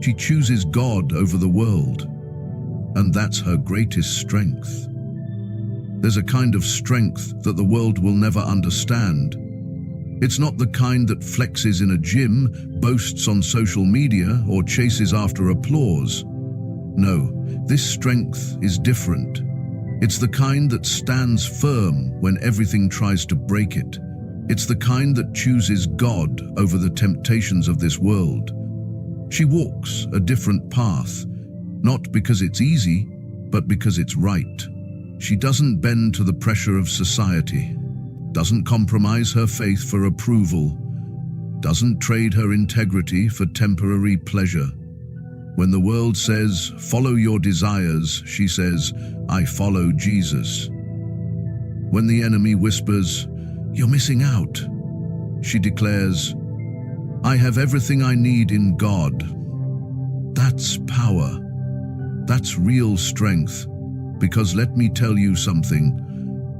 She chooses God over the world, and that's her greatest strength. There's a kind of strength that the world will never understand. It's not the kind that flexes in a gym, boasts on social media, or chases after applause. No, this strength is different. It's the kind that stands firm when everything tries to break it. It's the kind that chooses God over the temptations of this world. She walks a different path, not because it's easy, but because it's right. She doesn't bend to the pressure of society, doesn't compromise her faith for approval, doesn't trade her integrity for temporary pleasure. When the world says, "Follow your desires," she says, "I follow Jesus." When the enemy whispers, "You're missing out," she declares, "I have everything I need in God." That's power. That's real strength. Because let me tell you something,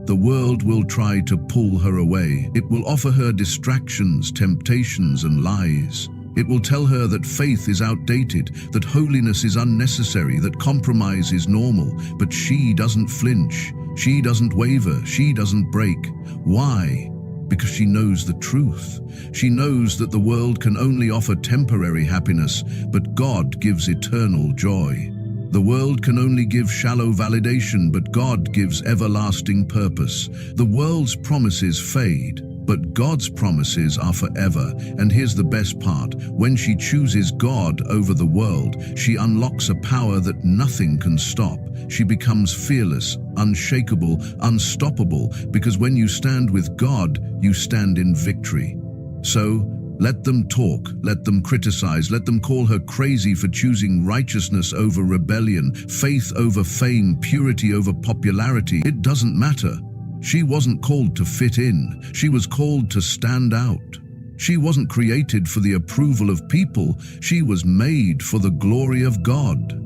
the world will try to pull her away. It will offer her distractions, temptations, and lies. It will tell her that faith is outdated, that holiness is unnecessary, that compromise is normal. But she doesn't flinch. She doesn't waver. She doesn't break. Why? Because she knows the truth. She knows that the world can only offer temporary happiness, but God gives eternal joy. The world can only give shallow validation, but God gives everlasting purpose. The world's promises fade, but God's promises are forever. And here's the best part. When she chooses God over the world, she unlocks a power that nothing can stop. She becomes fearless, unshakable, unstoppable, because when you stand with God, you stand in victory. So, let them talk, let them criticize, let them call her crazy for choosing righteousness over rebellion, faith over fame, purity over popularity. It doesn't matter. She wasn't called to fit in. She was called to stand out. She wasn't created for the approval of people. She was made for the glory of God.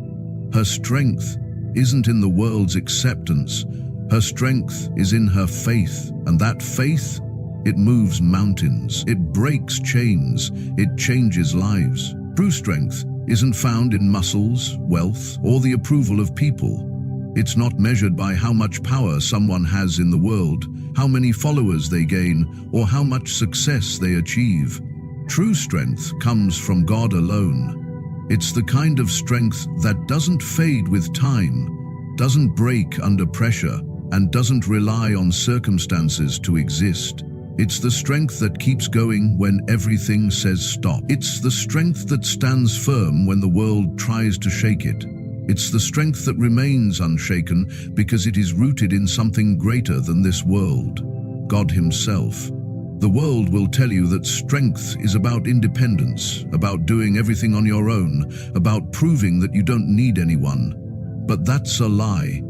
Her strength isn't in the world's acceptance. Her strength is in her faith, and that faith, it moves mountains, it breaks chains, it changes lives. True strength isn't found in muscles, wealth, or the approval of people. It's not measured by how much power someone has in the world, how many followers they gain, or how much success they achieve. True strength comes from God alone. It's the kind of strength that doesn't fade with time, doesn't break under pressure, and doesn't rely on circumstances to exist. It's the strength that keeps going when everything says stop. It's the strength that stands firm when the world tries to shake it. It's the strength that remains unshaken because it is rooted in something greater than this world, God Himself. The world will tell you that strength is about independence, about doing everything on your own, about proving that you don't need anyone. But that's a lie.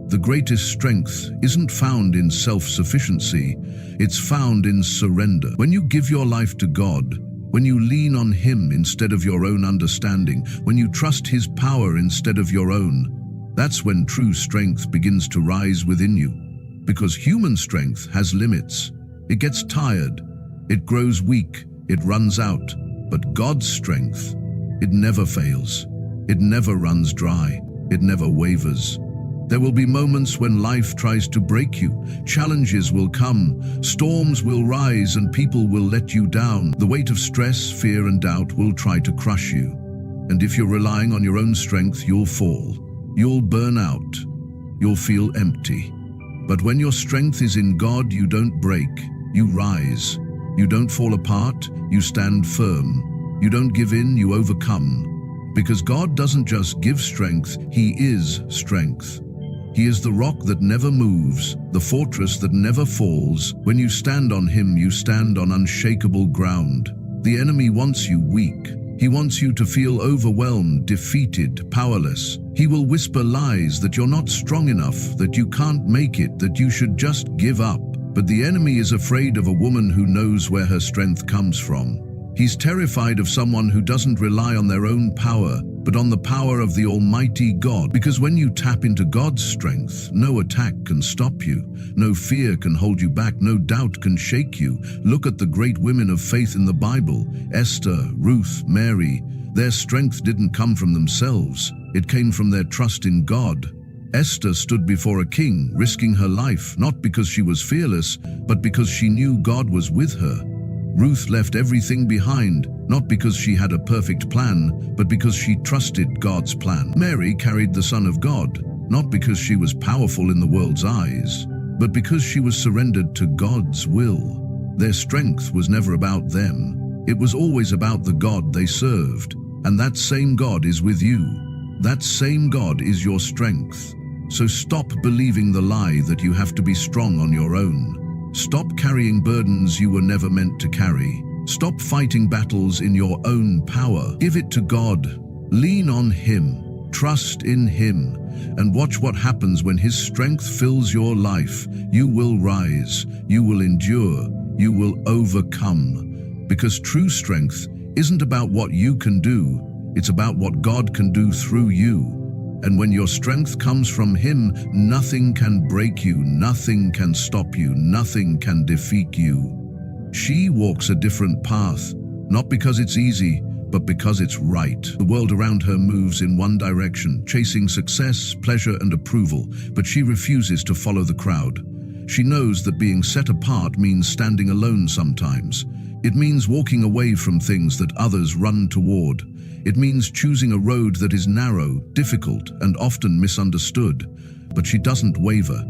The greatest strength isn't found in self-sufficiency, it's found in surrender. When you give your life to God, when you lean on Him instead of your own understanding, when you trust His power instead of your own, that's when true strength begins to rise within you. Because human strength has limits. It gets tired, it grows weak, it runs out. But God's strength, it never fails. It never runs dry. It never wavers. There will be moments when life tries to break you. Challenges will come, storms will rise, and people will let you down. The weight of stress, fear, and doubt will try to crush you. And if you're relying on your own strength, you'll fall. You'll burn out. You'll feel empty. But when your strength is in God, you don't break. You rise. You don't fall apart. You stand firm. You don't give in. You overcome. Because God doesn't just give strength, He is strength. He is the rock that never moves, the fortress that never falls. When you stand on Him, you stand on unshakable ground. The enemy wants you weak. He wants you to feel overwhelmed, defeated, powerless. He will whisper lies that you're not strong enough, that you can't make it, that you should just give up. But the enemy is afraid of a woman who knows where her strength comes from. He's terrified of someone who doesn't rely on their own power, but on the power of the Almighty God. Because when you tap into God's strength, no attack can stop you. No fear can hold you back. No doubt can shake you. Look at the great women of faith in the Bible: Esther, Ruth, Mary. Their strength didn't come from themselves, it came from their trust in God. Esther stood before a king, risking her life, not because she was fearless, but because she knew God was with her. Ruth left everything behind, not because she had a perfect plan, but because she trusted God's plan. Mary carried the Son of God, not because she was powerful in the world's eyes, but because she was surrendered to God's will. Their strength was never about them. It was always about the God they served. And that same God is with you. That same God is your strength. So stop believing the lie that you have to be strong on your own. Stop carrying burdens you were never meant to carry. Stop fighting battles in your own power. Give it to God. Lean on Him. Trust in Him. And watch what happens when His strength fills your life. You will rise. You will endure. You will overcome. Because true strength isn't about what you can do. It's about what God can do through you. And when your strength comes from Him, nothing can break you, nothing can stop you, nothing can defeat you. She walks a different path, not because it's easy, but because it's right. The world around her moves in one direction, chasing success, pleasure, and approval, but she refuses to follow the crowd. She knows that being set apart means standing alone sometimes. It means walking away from things that others run toward. It means choosing a road that is narrow, difficult, and often misunderstood. But she doesn't waver.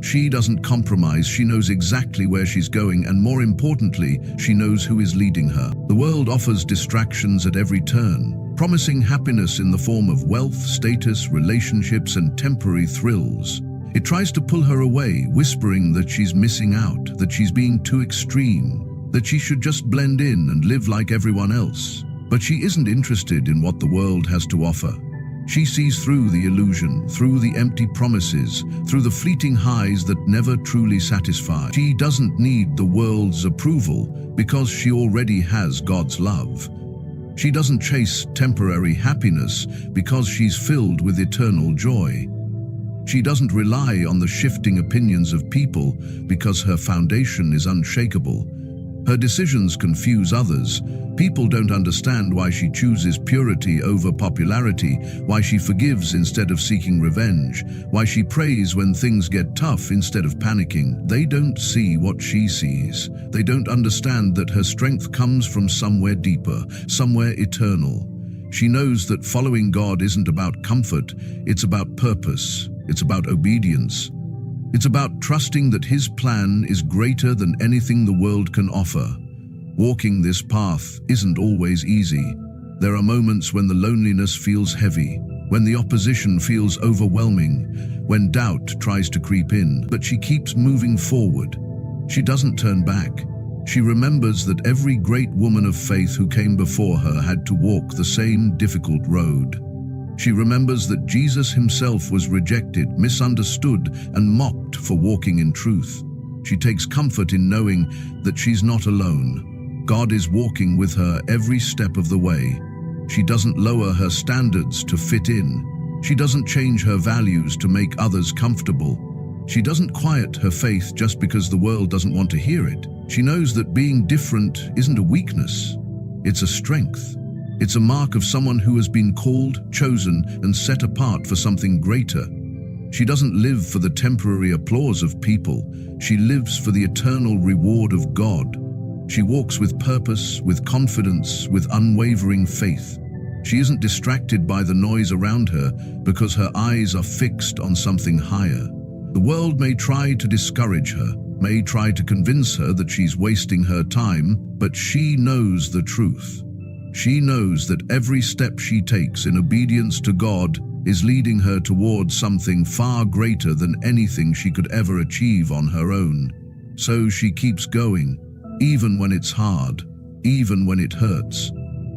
She doesn't compromise. She knows exactly where she's going, and more importantly, she knows who is leading her. The world offers distractions at every turn, promising happiness in the form of wealth, status, relationships, and temporary thrills. It tries to pull her away, whispering that she's missing out, that she's being too extreme, that she should just blend in and live like everyone else. But she isn't interested in what the world has to offer. She sees through the illusion, through the empty promises, through the fleeting highs that never truly satisfy. She doesn't need the world's approval because she already has God's love. She doesn't chase temporary happiness because she's filled with eternal joy. She doesn't rely on the shifting opinions of people because her foundation is unshakable. Her decisions confuse others. People don't understand why she chooses purity over popularity, why she forgives instead of seeking revenge, why she prays when things get tough instead of panicking. They don't see what she sees. They don't understand that her strength comes from somewhere deeper, somewhere eternal. She knows that following God isn't about comfort, it's about purpose, it's about obedience. It's about trusting that His plan is greater than anything the world can offer. Walking this path isn't always easy. There are moments when the loneliness feels heavy, when the opposition feels overwhelming, when doubt tries to creep in, but she keeps moving forward. She doesn't turn back. She remembers that every great woman of faith who came before her had to walk the same difficult road. She remembers that Jesus Himself was rejected, misunderstood, and mocked for walking in truth. She takes comfort in knowing that she's not alone. God is walking with her every step of the way. She doesn't lower her standards to fit in. She doesn't change her values to make others comfortable. She doesn't quiet her faith just because the world doesn't want to hear it. She knows that being different isn't a weakness, it's a strength. It's a mark of someone who has been called, chosen, and set apart for something greater. She doesn't live for the temporary applause of people. She lives for the eternal reward of God. She walks with purpose, with confidence, with unwavering faith. She isn't distracted by the noise around her because her eyes are fixed on something higher. The world may try to discourage her, may try to convince her that she's wasting her time, but she knows the truth. She knows that every step she takes in obedience to God is leading her towards something far greater than anything she could ever achieve on her own. So she keeps going, even when it's hard, even when it hurts,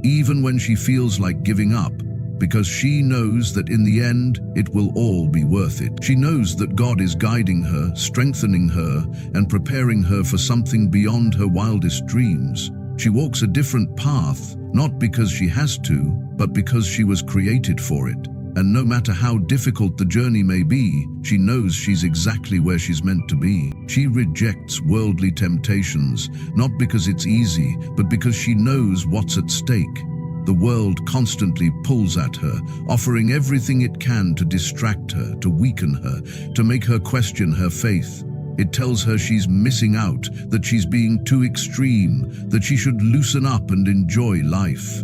even when she feels like giving up, because she knows that in the end, it will all be worth it. She knows that God is guiding her, strengthening her, and preparing her for something beyond her wildest dreams. She walks a different path, not because she has to, but because she was created for it. And no matter how difficult the journey may be, she knows she's exactly where she's meant to be. She rejects worldly temptations, not because it's easy, but because she knows what's at stake. The world constantly pulls at her, offering everything it can to distract her, to weaken her, to make her question her faith. It tells her she's missing out, that she's being too extreme, that she should loosen up and enjoy life.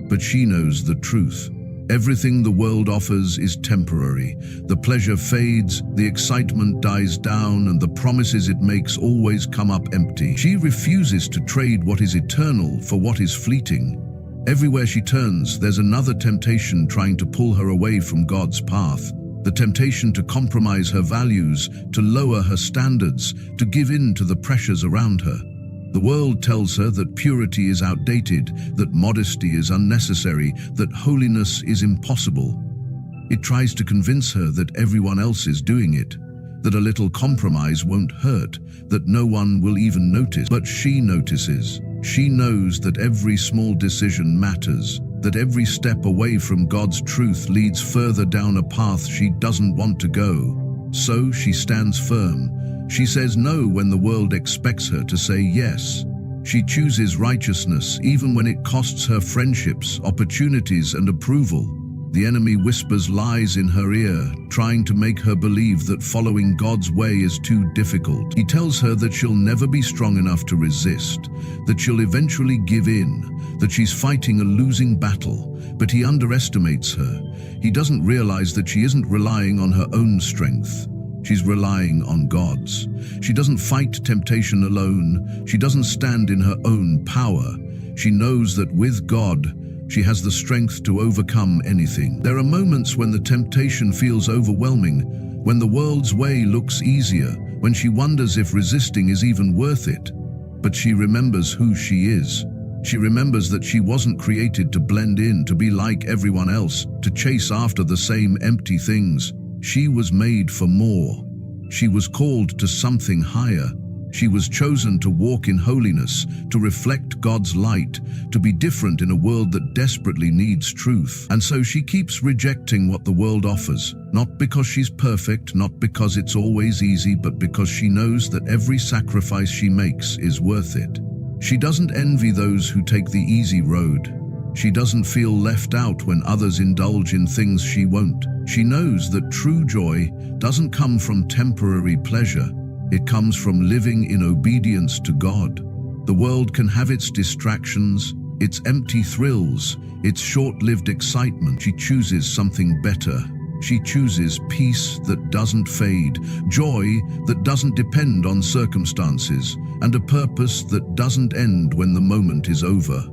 But she knows the truth. Everything the world offers is temporary. The pleasure fades, the excitement dies down, and the promises it makes always come up empty. She refuses to trade what is eternal for what is fleeting. Everywhere she turns, there's another temptation trying to pull her away from God's path. The temptation to compromise her values, to lower her standards, to give in to the pressures around her. The world tells her that purity is outdated, that modesty is unnecessary, that holiness is impossible. It tries to convince her that everyone else is doing it, that a little compromise won't hurt, that no one will even notice. But she notices. She knows that every small decision matters, that every step away from God's truth leads further down a path she doesn't want to go. So she stands firm. She says no when the world expects her to say yes. She chooses righteousness even when it costs her friendships, opportunities, and approval. The enemy whispers lies in her ear, trying to make her believe that following God's way is too difficult. He tells her that she'll never be strong enough to resist, that she'll eventually give in, that she's fighting a losing battle, but he underestimates her. He doesn't realize that she isn't relying on her own strength. She's relying on God's. She doesn't fight temptation alone. She doesn't stand in her own power. She knows that with God, she has the strength to overcome anything. There are moments when the temptation feels overwhelming, when the world's way looks easier, when she wonders if resisting is even worth it. But she remembers who she is. She remembers that she wasn't created to blend in, to be like everyone else, to chase after the same empty things. She was made for more. She was called to something higher. She was chosen to walk in holiness, to reflect God's light, to be different in a world that desperately needs truth. And so she keeps rejecting what the world offers, not because she's perfect, not because it's always easy, but because she knows that every sacrifice she makes is worth it. She doesn't envy those who take the easy road. She doesn't feel left out when others indulge in things she won't. She knows that true joy doesn't come from temporary pleasure. It comes from living in obedience to God. The world can have its distractions, its empty thrills, its short-lived excitement. She chooses something better. She chooses peace that doesn't fade, joy that doesn't depend on circumstances, and a purpose that doesn't end when the moment is over.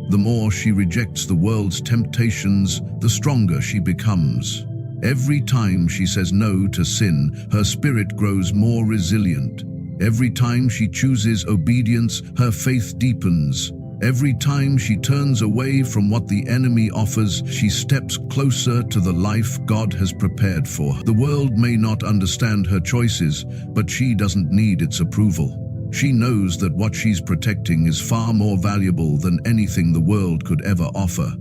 The more she rejects the world's temptations, the stronger she becomes. Every time she says no to sin, her spirit grows more resilient. Every time she chooses obedience, her faith deepens. Every time she turns away from what the enemy offers, she steps closer to the life God has prepared for her. The world may not understand her choices, but she doesn't need its approval. She knows that what she's protecting is far more valuable than anything the world could ever offer.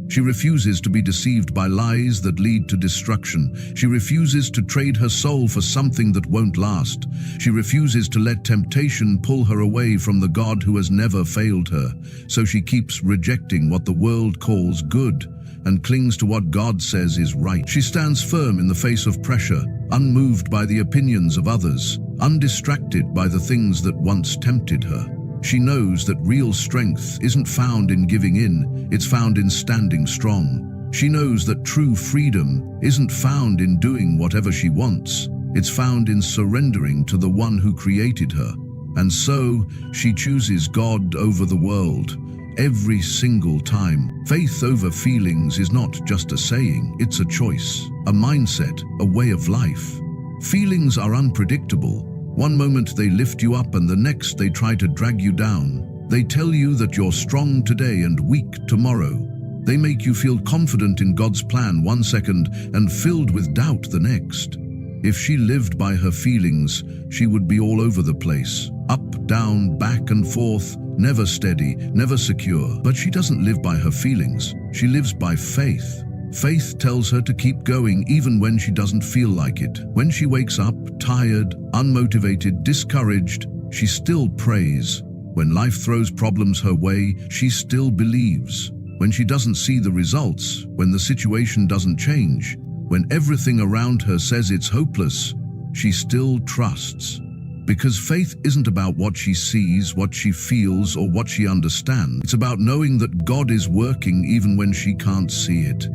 She refuses to be deceived by lies that lead to destruction. She refuses to trade her soul for something that won't last. She refuses to let temptation pull her away from the God who has never failed her. So she keeps rejecting what the world calls good and clings to what God says is right. She stands firm in the face of pressure, unmoved by the opinions of others, undistracted by the things that once tempted her. She knows that real strength isn't found in giving in, it's found in standing strong. She knows that true freedom isn't found in doing whatever she wants, it's found in surrendering to the one who created her. And so, she chooses God over the world, every single time. Faith over feelings is not just a saying, it's a choice, a mindset, a way of life. Feelings are unpredictable. One moment they lift you up and the next they try to drag you down. They tell you that you're strong today and weak tomorrow. They make you feel confident in God's plan one second and filled with doubt the next. If she lived by her feelings, she would be all over the place. Up, down, back and forth, never steady, never secure. But she doesn't live by her feelings. She lives by faith. Faith tells her to keep going even when she doesn't feel like it. When she wakes up, tired, unmotivated, discouraged, she still prays. When life throws problems her way, she still believes. When she doesn't see the results, when the situation doesn't change, when everything around her says it's hopeless, she still trusts. Because faith isn't about what she sees, what she feels, or what she understands. It's about knowing that God is working even when she can't see it.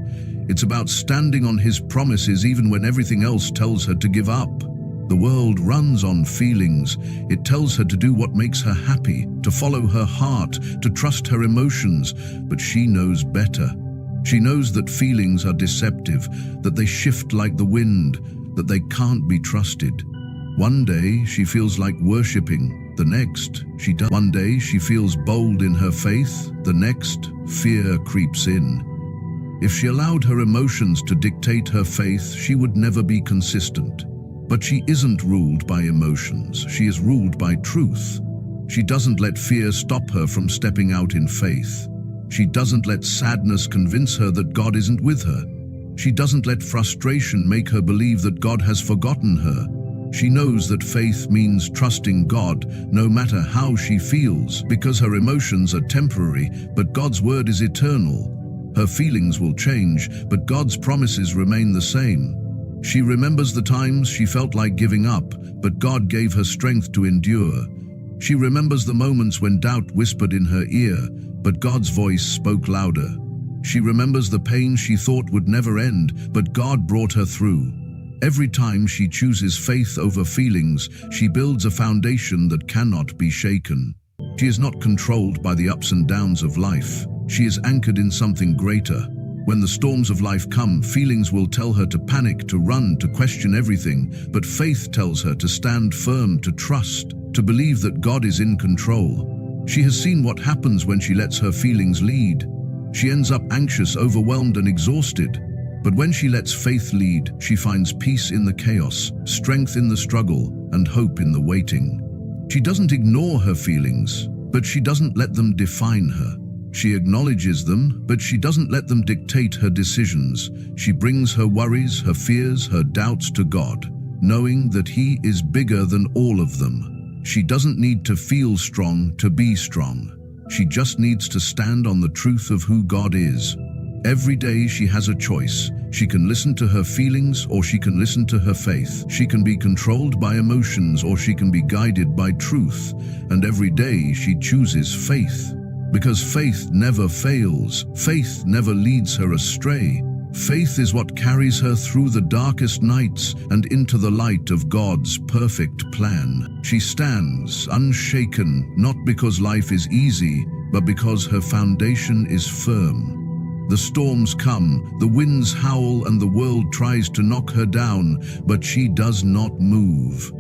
It's about standing on His promises even when everything else tells her to give up. The world runs on feelings. It tells her to do what makes her happy, to follow her heart, to trust her emotions, but she knows better. She knows that feelings are deceptive, that they shift like the wind, that they can't be trusted. One day she feels like worshipping, the next she does. One day she feels bold in her faith, the next fear creeps in. If she allowed her emotions to dictate her faith, she would never be consistent. But she isn't ruled by emotions, she is ruled by truth. She doesn't let fear stop her from stepping out in faith. She doesn't let sadness convince her that God isn't with her. She doesn't let frustration make her believe that God has forgotten her. She knows that faith means trusting God no matter how she feels, because her emotions are temporary, but God's word is eternal. Her feelings will change, but God's promises remain the same. She remembers the times she felt like giving up, but God gave her strength to endure. She remembers the moments when doubt whispered in her ear, but God's voice spoke louder. She remembers the pain she thought would never end, but God brought her through. Every time she chooses faith over feelings, she builds a foundation that cannot be shaken. She is not controlled by the ups and downs of life. She is anchored in something greater. When the storms of life come, feelings will tell her to panic, to run, to question everything, but faith tells her to stand firm, to trust, to believe that God is in control. She has seen what happens when she lets her feelings lead. She ends up anxious, overwhelmed, and exhausted. But when she lets faith lead, she finds peace in the chaos, strength in the struggle, and hope in the waiting. She doesn't ignore her feelings, but she doesn't let them define her. She acknowledges them, but she doesn't let them dictate her decisions. She brings her worries, her fears, her doubts to God, knowing that He is bigger than all of them. She doesn't need to feel strong to be strong. She just needs to stand on the truth of who God is. Every day she has a choice. She can listen to her feelings or she can listen to her faith. She can be controlled by emotions or she can be guided by truth. And every day she chooses faith. Because faith never fails. Faith never leads her astray. Faith is what carries her through the darkest nights and into the light of God's perfect plan. She stands unshaken, not because life is easy, but because her foundation is firm. The storms come, the winds howl, and the world tries to knock her down, but she does not move.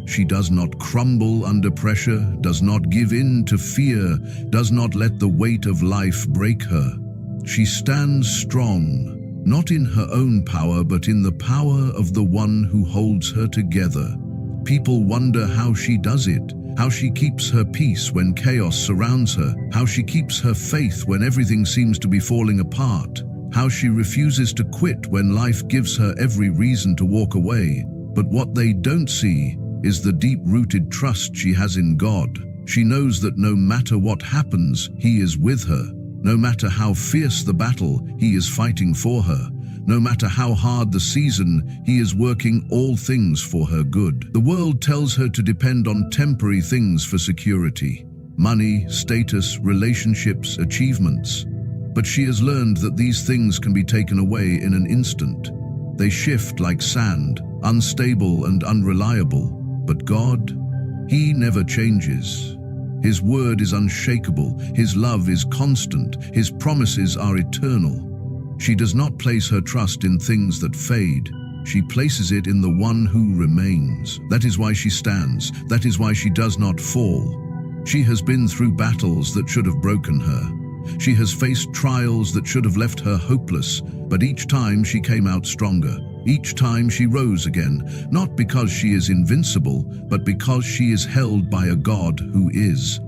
She does not crumble under pressure, does not give in to fear, does not let the weight of life break her. She stands strong, not in her own power, but in the power of the one who holds her together. People wonder how she does it, how she keeps her peace when chaos surrounds her, how she keeps her faith when everything seems to be falling apart, how she refuses to quit when life gives her every reason to walk away. But what they don't see is the deep-rooted trust she has in God. She knows that no matter what happens, He is with her. No matter how fierce the battle, He is fighting for her. No matter how hard the season, He is working all things for her good. The world tells her to depend on temporary things for security: money, status, relationships, achievements. But she has learned that these things can be taken away in an instant. They shift like sand, unstable and unreliable. But God, He never changes. His word is unshakable, His love is constant, His promises are eternal. She does not place her trust in things that fade. She places it in the one who remains. That is why she stands. That is why she does not fall. She has been through battles that should have broken her. She has faced trials that should have left her hopeless, but each time she came out stronger. Each time she rose again, not because she is invincible, but because she is held by a God who is.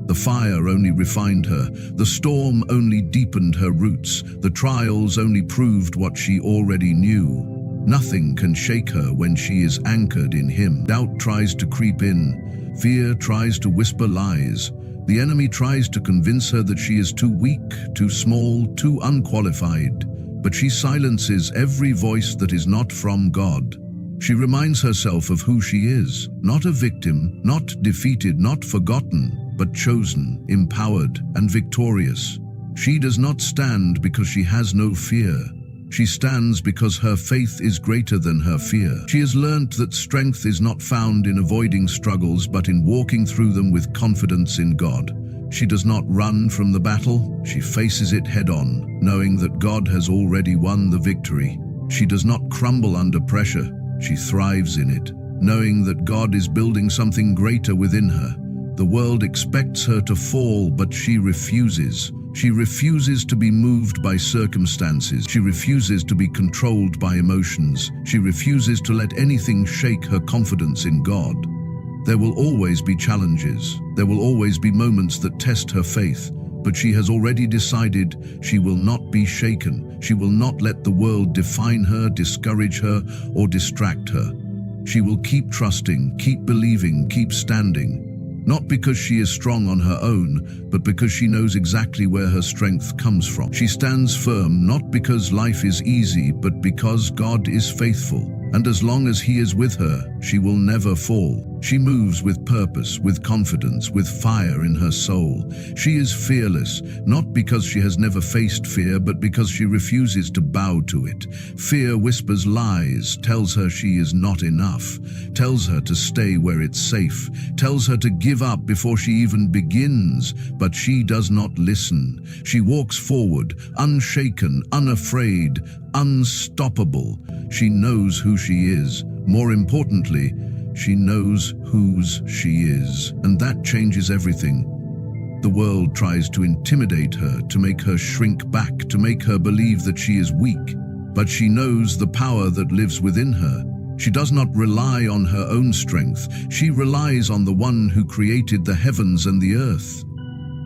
The fire only refined her, the storm only deepened her roots, the trials only proved what she already knew. Nothing can shake her when she is anchored in Him. Doubt tries to creep in, fear tries to whisper lies, The enemy tries to convince her that she is too weak, too small, too unqualified, but she silences every voice that is not from God. She reminds herself of who she is, not a victim, not defeated, not forgotten, but chosen, empowered, and victorious. She does not stand because she has no fear. She stands because her faith is greater than her fear. She has learnt that strength is not found in avoiding struggles, but in walking through them with confidence in God. She does not run from the battle, she faces it head-on, knowing that God has already won the victory. She does not crumble under pressure, she thrives in it, knowing that God is building something greater within her. The world expects her to fall, but she refuses. She refuses to be moved by circumstances. She refuses to be controlled by emotions. She refuses to let anything shake her confidence in God. There will always be challenges. There will always be moments that test her faith, but she has already decided she will not be shaken. She will not let the world define her, discourage her, or distract her. She will keep trusting, keep believing, keep standing. Not because she is strong on her own, but because she knows exactly where her strength comes from. She stands firm not because life is easy, but because God is faithful. And as long as He is with her, she will never fall. She moves with purpose, with confidence, with fire in her soul. She is fearless, not because she has never faced fear, but because she refuses to bow to it. Fear whispers lies, tells her she is not enough, tells her to stay where it's safe, tells her to give up before she even begins, but she does not listen. She walks forward, unshaken, unafraid, unstoppable. She knows who she is. More importantly, she knows whose she is, and that changes everything. The world tries to intimidate her, to make her shrink back, to make her believe that she is weak, but she knows the power that lives within her. She does not rely on her own strength. She relies on the one who created the heavens and the earth.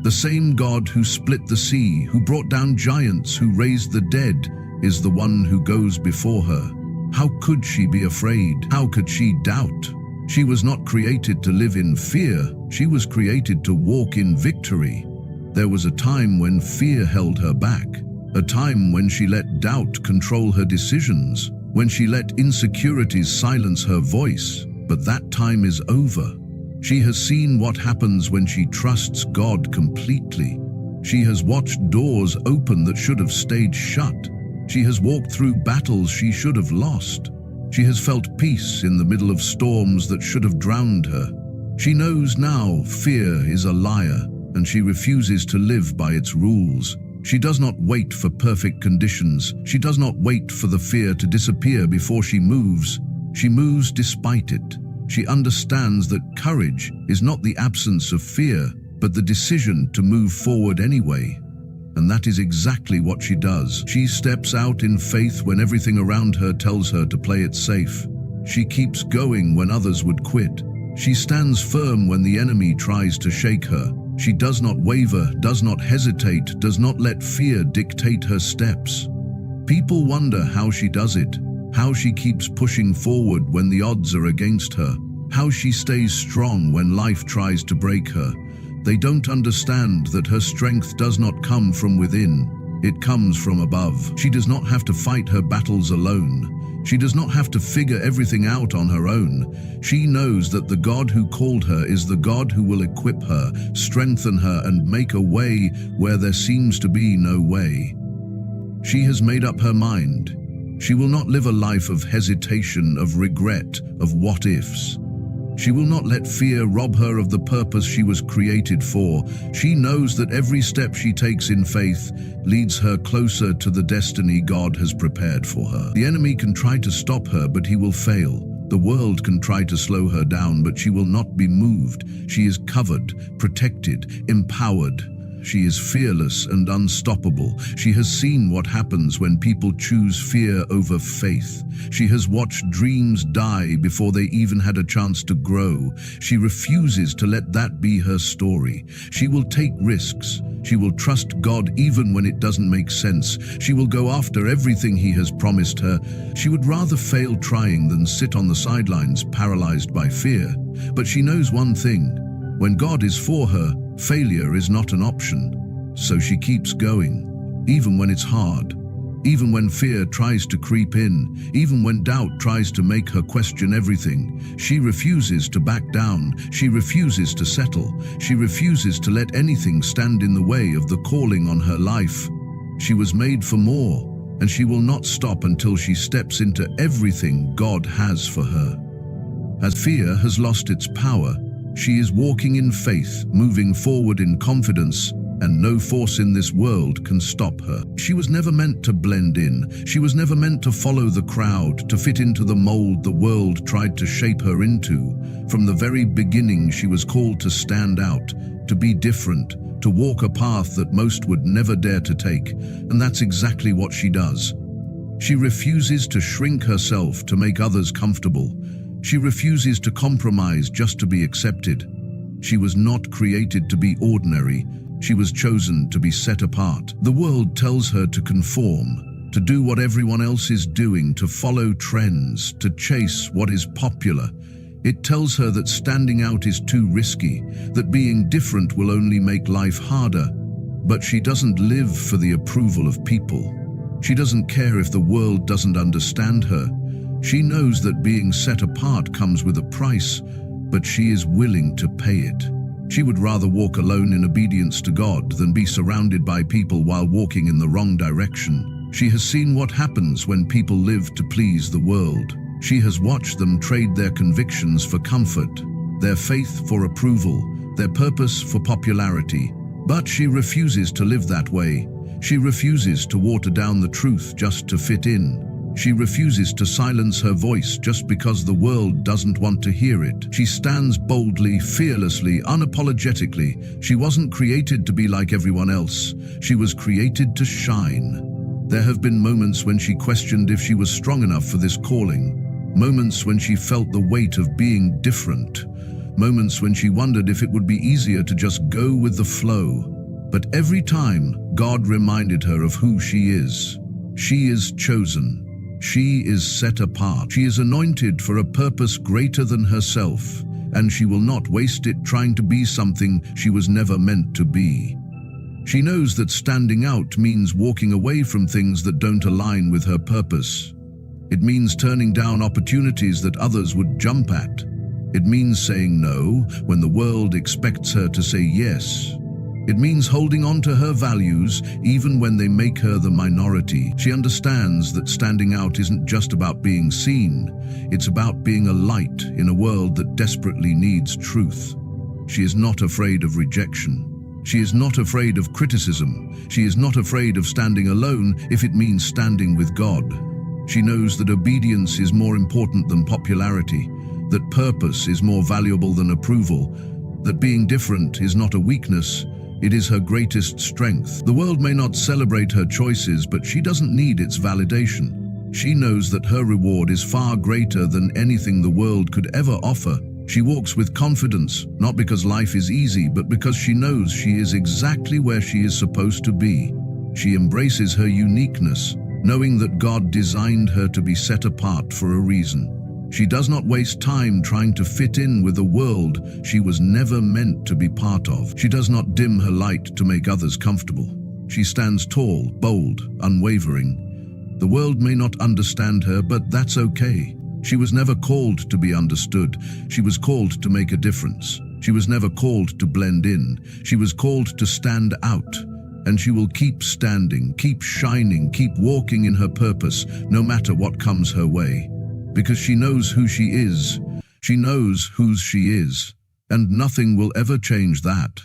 The same God who split the sea, who brought down giants, who raised the dead, is the one who goes before her. How could she be afraid? How could she doubt? She was not created to live in fear. She was created to walk in victory. There was a time when fear held her back, a time when she let doubt control her decisions, when she let insecurities silence her voice. But that time is over. She has seen what happens when she trusts God completely. She has watched doors open that should have stayed shut. She has walked through battles she should have lost. She has felt peace in the middle of storms that should have drowned her. She knows now fear is a liar, and she refuses to live by its rules. She does not wait for perfect conditions. She does not wait for the fear to disappear before she moves. She moves despite it. She understands that courage is not the absence of fear, but the decision to move forward anyway. And that is exactly what she does. She steps out in faith when everything around her tells her to play it safe. She keeps going when others would quit. She stands firm when the enemy tries to shake her. She does not waver, does not hesitate, does not let fear dictate her steps. People wonder how she does it, how she keeps pushing forward when the odds are against her, how she stays strong when life tries to break her. They don't understand that her strength does not come from within. It comes from above. She does not have to fight her battles alone. She does not have to figure everything out on her own. She knows that the God who called her is the God who will equip her, strengthen her, and make a way where there seems to be no way. She has made up her mind. She will not live a life of hesitation, of regret, of what-ifs. She will not let fear rob her of the purpose she was created for. She knows that every step she takes in faith leads her closer to the destiny God has prepared for her. The enemy can try to stop her, but he will fail. The world can try to slow her down, but she will not be moved. She is covered, protected, empowered. She is fearless and unstoppable. She has seen what happens when people choose fear over faith. She has watched dreams die before they even had a chance to grow. She refuses to let that be her story. She will take risks. She will trust God even when it doesn't make sense. She will go after everything He has promised her. She would rather fail trying than sit on the sidelines paralyzed by fear. But she knows one thing: when God is for her, Failure is not an option, so she keeps going, even when it's hard, even when fear tries to creep in, even when doubt tries to make her question everything. She refuses to back down, she refuses to settle, she refuses to let anything stand in the way of the calling on her life. She was made for more, and she will not stop until she steps into everything God has for her. As fear has lost its power, she is walking in faith, moving forward in confidence, and no force in this world can stop her. She was never meant to blend in. She was never meant to follow the crowd, to fit into the mold the world tried to shape her into. From the very beginning, she was called to stand out, to be different, to walk a path that most would never dare to take, and that's exactly what she does. She refuses to shrink herself to make others comfortable. She refuses to compromise just to be accepted. She was not created to be ordinary. She was chosen to be set apart. The world tells her to conform, to do what everyone else is doing, to follow trends, to chase what is popular. It tells her that standing out is too risky, that being different will only make life harder. But she doesn't live for the approval of people. She doesn't care if the world doesn't understand her. She knows that being set apart comes with a price, but she is willing to pay it. She would rather walk alone in obedience to God than be surrounded by people while walking in the wrong direction. She has seen what happens when people live to please the world. She has watched them trade their convictions for comfort, their faith for approval, their purpose for popularity. But she refuses to live that way. She refuses to water down the truth just to fit in. She refuses to silence her voice just because the world doesn't want to hear it. She stands boldly, fearlessly, unapologetically. She wasn't created to be like everyone else. She was created to shine. There have been moments when she questioned if she was strong enough for this calling. Moments when she felt the weight of being different. Moments when she wondered if it would be easier to just go with the flow. But every time, God reminded her of who she is. She is chosen. She is set apart. She is anointed for a purpose greater than herself, and she will not waste it trying to be something she was never meant to be. She knows that standing out means walking away from things that don't align with her purpose. It means turning down opportunities that others would jump at. It means saying no when the world expects her to say yes. It means holding on to her values even when they make her the minority. She understands that standing out isn't just about being seen. It's about being a light in a world that desperately needs truth. She is not afraid of rejection. She is not afraid of criticism. She is not afraid of standing alone if it means standing with God. She knows that obedience is more important than popularity, that purpose is more valuable than approval, that being different is not a weakness. It is her greatest strength. The world may not celebrate her choices, but she doesn't need its validation. She knows that her reward is far greater than anything the world could ever offer. She walks with confidence, not because life is easy, but because she knows she is exactly where she is supposed to be. She embraces her uniqueness, knowing that God designed her to be set apart for a reason. She does not waste time trying to fit in with a world she was never meant to be part of. She does not dim her light to make others comfortable. She stands tall, bold, unwavering. The world may not understand her, but that's okay. She was never called to be understood. She was called to make a difference. She was never called to blend in. She was called to stand out. And she will keep standing, keep shining, keep walking in her purpose, no matter what comes her way. Because she knows who she is, she knows whose she is, and nothing will ever change that.